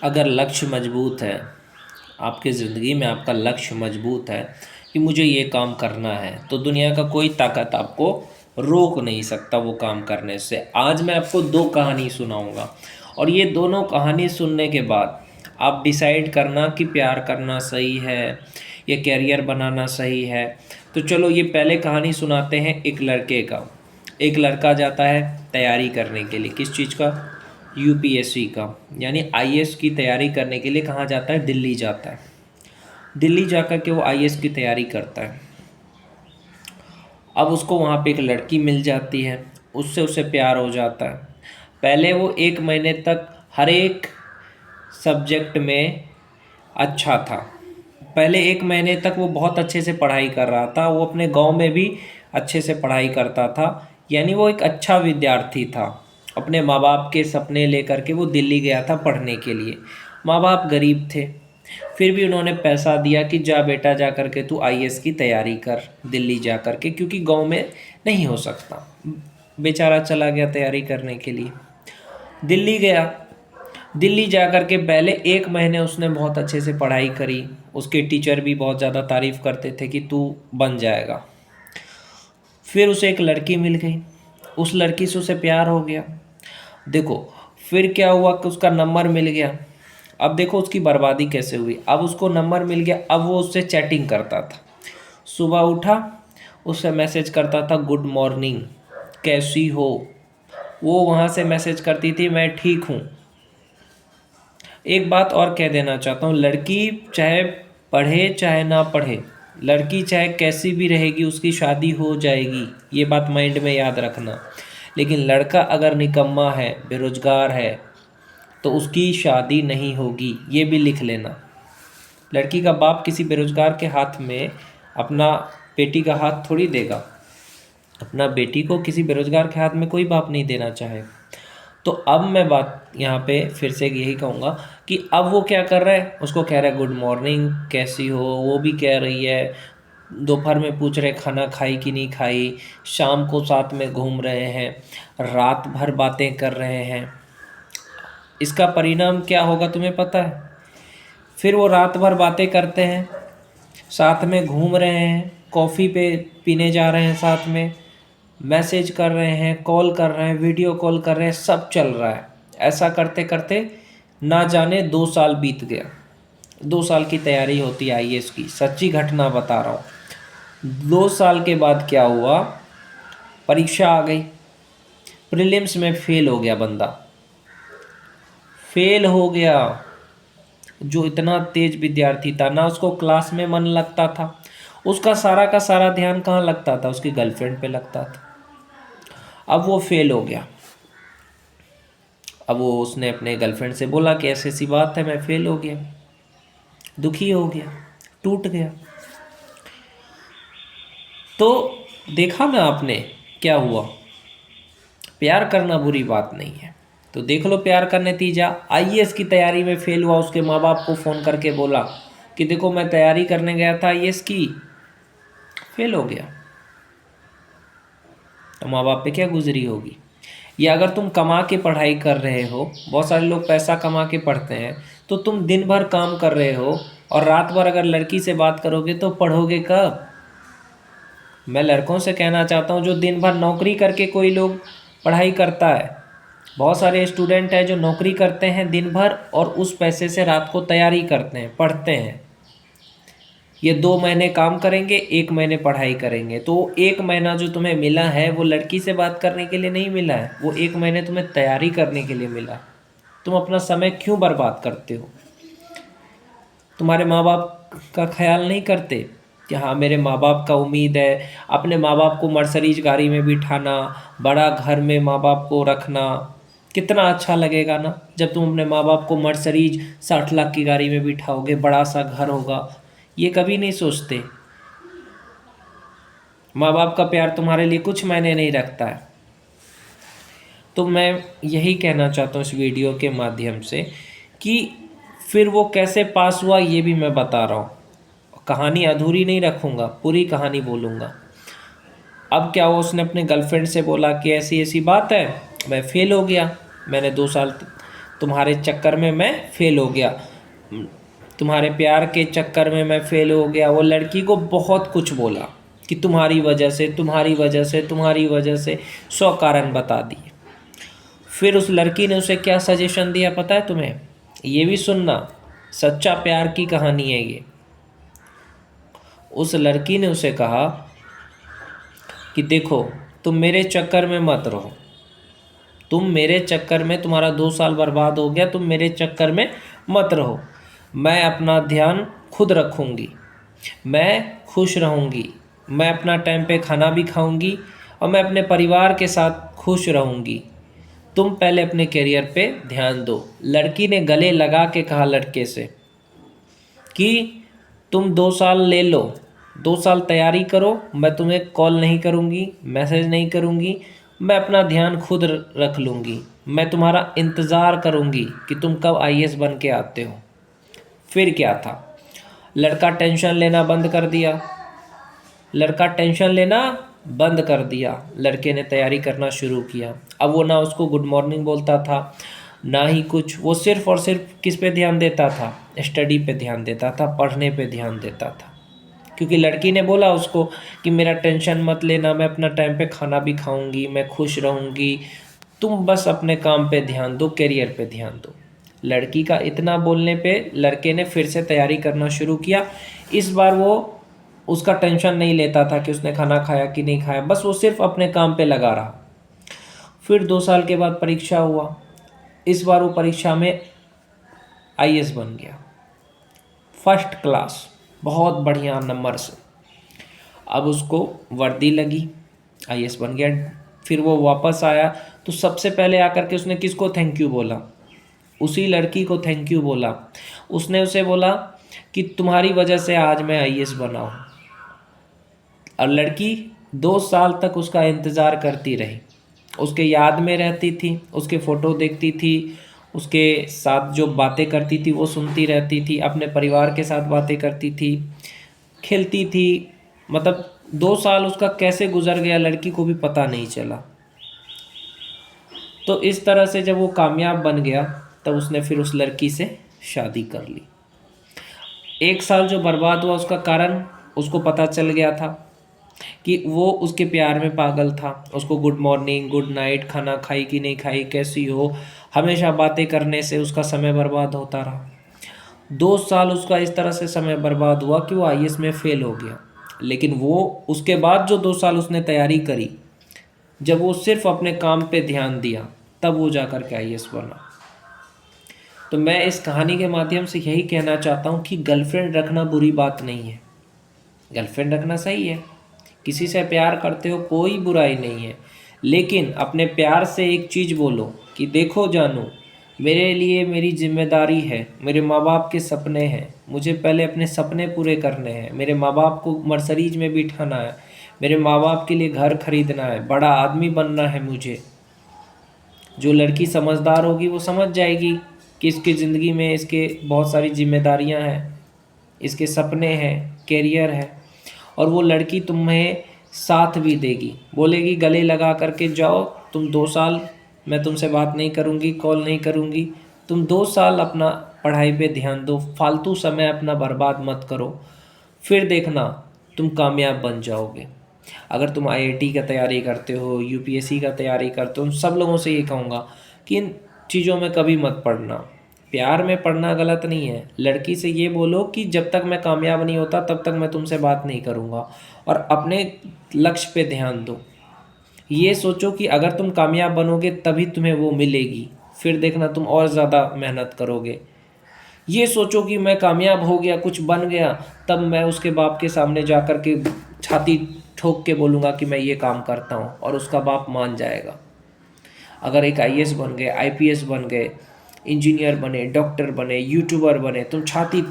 अगर लक्ष्य मजबूत है, आपकी ज़िंदगी में आपका लक्ष्य मजबूत है कि मुझे ये काम करना है, तो दुनिया का कोई ताकत आपको रोक नहीं सकता वो काम करने से। आज मैं आपको दो कहानी सुनाऊंगा और ये दोनों कहानी सुनने के बाद आप डिसाइड करना कि प्यार करना सही है या कैरियर बनाना सही है। तो चलो ये पहले कहानी सुनाते हैं एक लड़के का। एक लड़का जाता है तैयारी करने के लिए, किस चीज़ का? यूपीएससी का, यानी आईएएस की तैयारी करने के लिए कहाँ जाता है? दिल्ली जाता है। दिल्ली जाकर के वो आईएएस की तैयारी करता है। अब उसको वहाँ पे एक लड़की मिल जाती है, उससे उसे प्यार हो जाता है। पहले वो 1 महीने तक हर एक सब्जेक्ट में अच्छा था। पहले 1 महीने तक वो बहुत अच्छे से पढ़ाई कर रहा था, वो अपने गांव में भी अच्छे से पढ़ाई करता था, यानी वो एक अच्छा विद्यार्थी था। अपने माँ बाप के सपने लेकर के वो दिल्ली गया था पढ़ने के लिए। माँ बाप गरीब थे, फिर भी उन्होंने पैसा दिया कि जा बेटा जा कर के तू आईएएस की तैयारी कर दिल्ली जा कर के, क्योंकि गांव में नहीं हो सकता। बेचारा चला गया तैयारी करने के लिए, दिल्ली गया। दिल्ली जा कर के पहले 1 महीने उसने बहुत अच्छे से पढ़ाई करी। उसके टीचर भी बहुत ज़्यादा तारीफ़ करते थे कि तू बन जाएगा। फिर उसे एक लड़की मिल गई, उस लड़की से उसे प्यार हो गया। देखो फिर क्या हुआ कि उसका नंबर मिल गया। अब देखो उसकी बर्बादी कैसे हुई। अब उसको नंबर मिल गया, अब वो उससे चैटिंग करता था। सुबह उठा, उससे मैसेज करता था गुड मॉर्निंग, कैसी हो। वो वहाँ से मैसेज करती थी मैं ठीक हूँ। एक बात और कह देना चाहता हूँ, लड़की चाहे पढ़े चाहे ना पढ़े, लड़की चाहे कैसी भी रहेगी, उसकी शादी हो जाएगी, ये बात माइंड में याद रखना। लेकिन लड़का अगर निकम्मा है, बेरोजगार है, तो उसकी शादी नहीं होगी, ये भी लिख लेना। लड़की का बाप किसी बेरोजगार के हाथ में अपना बेटी का हाथ थोड़ी देगा। अपना बेटी को किसी बेरोजगार के हाथ में कोई बाप नहीं देना चाहे। तो अब मैं बात यहाँ पे फिर से यही कहूँगा कि अब वो क्या कर रहा है, उसको कह रहा है गुड मॉर्निंग कैसी हो, वो भी कह रही है। दोपहर में पूछ रहे खाना खाई कि नहीं खाई, शाम को साथ में घूम रहे हैं, रात भर बातें कर रहे हैं। इसका परिणाम क्या होगा तुम्हें पता है? फिर वो रात भर बातें करते हैं, साथ में घूम रहे हैं, कॉफ़ी पे पीने जा रहे हैं साथ में, मैसेज कर रहे हैं, कॉल कर रहे हैं, वीडियो कॉल कर रहे हैं, सब चल रहा है। ऐसा करते करते ना जाने 2 साल बीत गया। 2 साल की तैयारी होती है आईएएस की, सच्ची घटना बता रहा हूँ। 2 साल के बाद क्या हुआ, परीक्षा आ गई, प्रीलिम्स में फेल हो गया बंदा, फेल हो गया। जो इतना तेज विद्यार्थी था ना, उसको क्लास में मन लगता था, उसका सारा का सारा ध्यान कहाँ लगता था? उसकी गर्लफ्रेंड पे लगता था। अब वो फेल हो गया। अब वो उसने अपने गर्लफ्रेंड से बोला कि ऐसी ऐसी बात है, मैं फेल हो गया। दुखी हो गया, टूट गया। तो देखा ना आपने क्या हुआ। प्यार करना बुरी बात नहीं है, तो देख लो प्यार का नतीजा। आईएएस की तैयारी में फेल हुआ, उसके माँ बाप को फ़ोन करके बोला कि देखो मैं तैयारी करने गया था आईएएस की, फेल हो गया। तो माँ बाप पे क्या गुजरी होगी। या अगर तुम कमा के पढ़ाई कर रहे हो, बहुत सारे लोग पैसा कमा के पढ़ते हैं, तो तुम दिन भर काम कर रहे हो और रात भर अगर लड़की से बात करोगे तो पढ़ोगे कब? मैं लड़कों से कहना चाहता हूँ, जो दिन भर नौकरी करके कोई लोग पढ़ाई करता है, बहुत सारे स्टूडेंट हैं जो नौकरी करते हैं दिन भर और उस पैसे से रात को तैयारी करते हैं, पढ़ते हैं। ये 2 महीने काम करेंगे, 1 महीने पढ़ाई करेंगे, तो 1 महीना जो तुम्हें मिला है वो लड़की से बात करने के लिए नहीं मिला है, वो 1 महीने तुम्हें तैयारी करने के लिए मिला। तुम अपना समय क्यों बर्बाद करते हो? तुम्हारे माँ बाप का ख्याल नहीं करते कि हाँ मेरे माँ बाप का उम्मीद है, अपने माँ बाप को मर्सरीज गाड़ी में बिठाना, बड़ा घर में माँ बाप को रखना, कितना अच्छा लगेगा ना जब तुम अपने माँ बाप को मर्सरीज 60 लाख की गाड़ी में बिठाओगे, बड़ा सा घर होगा। ये कभी नहीं सोचते। माँ बाप का प्यार तुम्हारे लिए कुछ मायने नहीं रखता है। तो मैं यही कहना चाहता हूँ इस वीडियो के माध्यम से कि फिर वो कैसे पास हुआ ये भी मैं बता रहा हूँ। कहानी अधूरी नहीं रखूँगा, पूरी कहानी बोलूँगा। अब क्या हुआ, उसने अपने गर्लफ्रेंड से बोला कि ऐसी ऐसी बात है, मैं फ़ेल हो गया, मैंने 2 साल तुम्हारे चक्कर में मैं फेल हो गया, तुम्हारे प्यार के चक्कर में मैं फेल हो गया। वो लड़की को बहुत कुछ बोला कि तुम्हारी वजह से, तुम्हारी वजह से, तुम्हारी वजह से, 100 कारण बता दिए। फिर उस लड़की ने उसे क्या सजेशन दिया पता है तुम्हें? ये भी सुनना, सच्चा प्यार की कहानी है ये। उस लड़की ने उसे कहा कि देखो, तुम मेरे चक्कर में मत रहो, तुम मेरे चक्कर में, तुम्हारा 2 साल बर्बाद हो गया, तुम मेरे चक्कर में मत रहो। मैं अपना ध्यान खुद रखूँगी, मैं खुश रहूँगी, मैं अपना टाइम पे खाना भी खाऊँगी और मैं अपने परिवार के साथ खुश रहूँगी। तुम पहले अपने करियर पे ध्यान दो। लड़की ने गले लगा के कहा लड़के से कि तुम 2 साल ले लो, 2 साल तैयारी करो, मैं तुम्हें कॉल नहीं करूँगी, मैसेज नहीं करूँगी, मैं अपना ध्यान खुद रख लूँगी, मैं तुम्हारा इंतज़ार करूँगी कि तुम कब आईएएस बन के आते हो। फिर क्या था, लड़का टेंशन लेना बंद कर दिया, लड़का टेंशन लेना बंद कर दिया। लड़के ने तैयारी करना शुरू किया। अब वो ना उसको गुड मॉर्निंग बोलता था, ना ही कुछ, वो सिर्फ़ और सिर्फ किस पे ध्यान देता था? स्टडी पे ध्यान देता था, पढ़ने पे ध्यान देता था। क्योंकि लड़की ने बोला उसको कि मेरा टेंशन मत लेना, मैं अपना टाइम पे खाना भी खाऊंगी, मैं खुश रहूंगी, तुम बस अपने काम पे ध्यान दो, करियर पे ध्यान दो। लड़की का इतना बोलने पे लड़के ने फिर से तैयारी करना शुरू किया। इस बार वो उसका टेंशन नहीं लेता था कि उसने खाना खाया कि नहीं खाया, बस वो सिर्फ अपने काम पे लगा रहा। फिर 2 साल के बाद परीक्षा हुआ। इस बार वो परीक्षा में आईएएस बन गया, फर्स्ट क्लास, बहुत बढ़िया नंबर से। अब उसको वर्दी लगी, आईएएस बन गया। फिर वो वापस आया तो सबसे पहले आकर के उसने किसको थैंक यू बोला? उसी लड़की को थैंक यू बोला। उसने उसे बोला कि तुम्हारी वजह से आज मैं आईएएस बना हूँ। और लड़की 2 साल तक उसका इंतज़ार करती रही, उसके याद में रहती थी, उसके फ़ोटो देखती थी, उसके साथ जो बातें करती थी वो सुनती रहती थी, अपने परिवार के साथ बातें करती थी, खेलती थी। मतलब 2 साल उसका कैसे गुजर गया लड़की को भी पता नहीं चला। तो इस तरह से जब वो कामयाब बन गया तब उसने फिर उस लड़की से शादी कर ली। 1 साल जो बर्बाद हुआ उसका कारण उसको पता चल गया था कि वो उसके प्यार में पागल था। उसको गुड मॉर्निंग, गुड नाइट, खाना खाई कि नहीं खाई, कैसी हो, हमेशा बातें करने से उसका समय बर्बाद होता रहा। 2 साल उसका इस तरह से समय बर्बाद हुआ कि वो आईएएस में फ़ेल हो गया। लेकिन वो उसके बाद जो 2 साल उसने तैयारी करी, जब वो सिर्फ अपने काम पे ध्यान दिया, तब वो जा कर के आईएएस बना। तो मैं इस कहानी के माध्यम से यही कहना चाहता हूँ कि गर्लफ्रेंड रखना बुरी बात नहीं है, गर्लफ्रेंड रखना सही है। किसी से प्यार करते हो कोई बुराई नहीं है, लेकिन अपने प्यार से एक चीज़ बोलो कि देखो जानू, मेरे लिए मेरी जिम्मेदारी है, मेरे माँ बाप के सपने हैं, मुझे पहले अपने सपने पूरे करने हैं, मेरे माँ बाप को मर्सिडीज में बिठाना है, मेरे माँ बाप के लिए घर खरीदना है, बड़ा आदमी बनना है मुझे। जो लड़की समझदार होगी वो समझ जाएगी कि इसकी ज़िंदगी में इसके बहुत सारी जिम्मेदारियां हैं, इसके सपने हैं, करियर है। और वो लड़की तुम्हें साथ भी देगी, बोलेगी गले लगा करके जाओ, तुम 2 साल मैं तुमसे बात नहीं करूँगी, कॉल नहीं करूँगी, तुम 2 साल अपना पढ़ाई पे ध्यान दो, फालतू समय अपना बर्बाद मत करो, फिर देखना तुम कामयाब बन जाओगे। अगर तुम आईआईटी का तैयारी करते हो, यूपीएससी का तैयारी करते हो, सब लोगों से ये कहूँगा कि इन चीज़ों में कभी मत पढ़ना। प्यार में पढ़ना गलत नहीं है। लड़की से ये बोलो कि जब तक मैं कामयाब नहीं होता तब तक मैं तुमसे बात नहीं करूँगा, और अपने लक्ष्य पे ध्यान दो। ये सोचो कि अगर तुम कामयाब बनोगे तभी तुम्हें वो मिलेगी, फिर देखना तुम और ज़्यादा मेहनत करोगे। ये सोचो कि मैं कामयाब हो गया, कुछ बन गया, तब मैं उसके बाप के सामने जा कर के छाती ठोक के बोलूँगा कि मैं ये काम करता हूँ, और उसका बाप मान जाएगा। अगर एक आईएएस बन गए, आईपीएस बन गए, इंजीनियर बने, डॉक्टर बने, यूट्यूबर बने, तुम छाती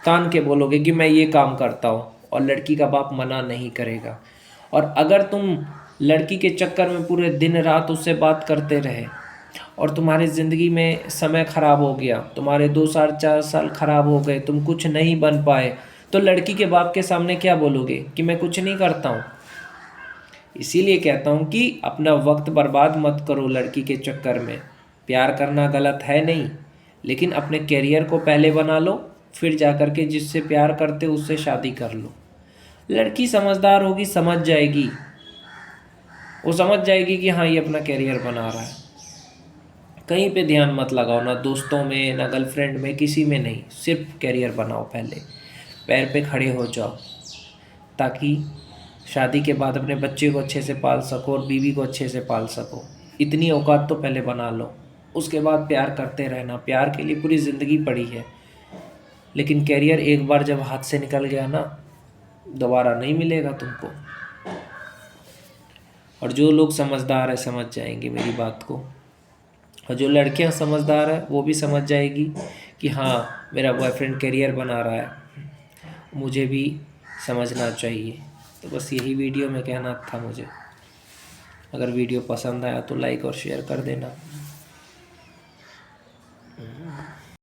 तान के बोलोगे कि मैं ये काम करता हूँ, और लड़की का बाप मना नहीं करेगा। और अगर तुम लड़की के चक्कर में पूरे दिन रात उससे बात करते रहे और तुम्हारी ज़िंदगी में समय ख़राब हो गया, तुम्हारे 2 साल 4 साल ख़राब हो गए, तुम कुछ नहीं बन पाए, तो लड़की के बाप के सामने क्या बोलोगे कि मैं कुछ नहीं करता हूँ। इसीलिए कहता हूँ कि अपना वक्त बर्बाद मत करो लड़की के चक्कर में, प्यार करना गलत है नहीं, लेकिन अपने करियर को पहले बना लो, फिर जा कर के जिससे प्यार करते हो उससे शादी कर लो। लड़की समझदार होगी, समझ जाएगी, वो समझ जाएगी कि हाँ ये अपना करियर बना रहा है। कहीं पे ध्यान मत लगाओ, ना दोस्तों में, ना गर्लफ्रेंड में, किसी में नहीं, सिर्फ करियर बनाओ, पहले पैर पे खड़े हो जाओ, ताकि शादी के बाद अपने बच्चे को अच्छे से पाल सको और बीवी को अच्छे से पाल सको। इतनी औकात तो पहले बना लो, उसके बाद प्यार करते रहना। प्यार के लिए पूरी ज़िंदगी पड़ी है, लेकिन करियर एक बार जब हाथ से निकल गया ना, दोबारा नहीं मिलेगा तुमको। और जो लोग समझदार है समझ जाएंगे मेरी बात को, और जो लड़कियां समझदार है वो भी समझ जाएगी कि हाँ मेरा बॉयफ्रेंड करियर बना रहा है, मुझे भी समझना चाहिए। तो बस यही वीडियो में कहना था मुझे। अगर वीडियो पसंद आया तो लाइक और शेयर कर देना।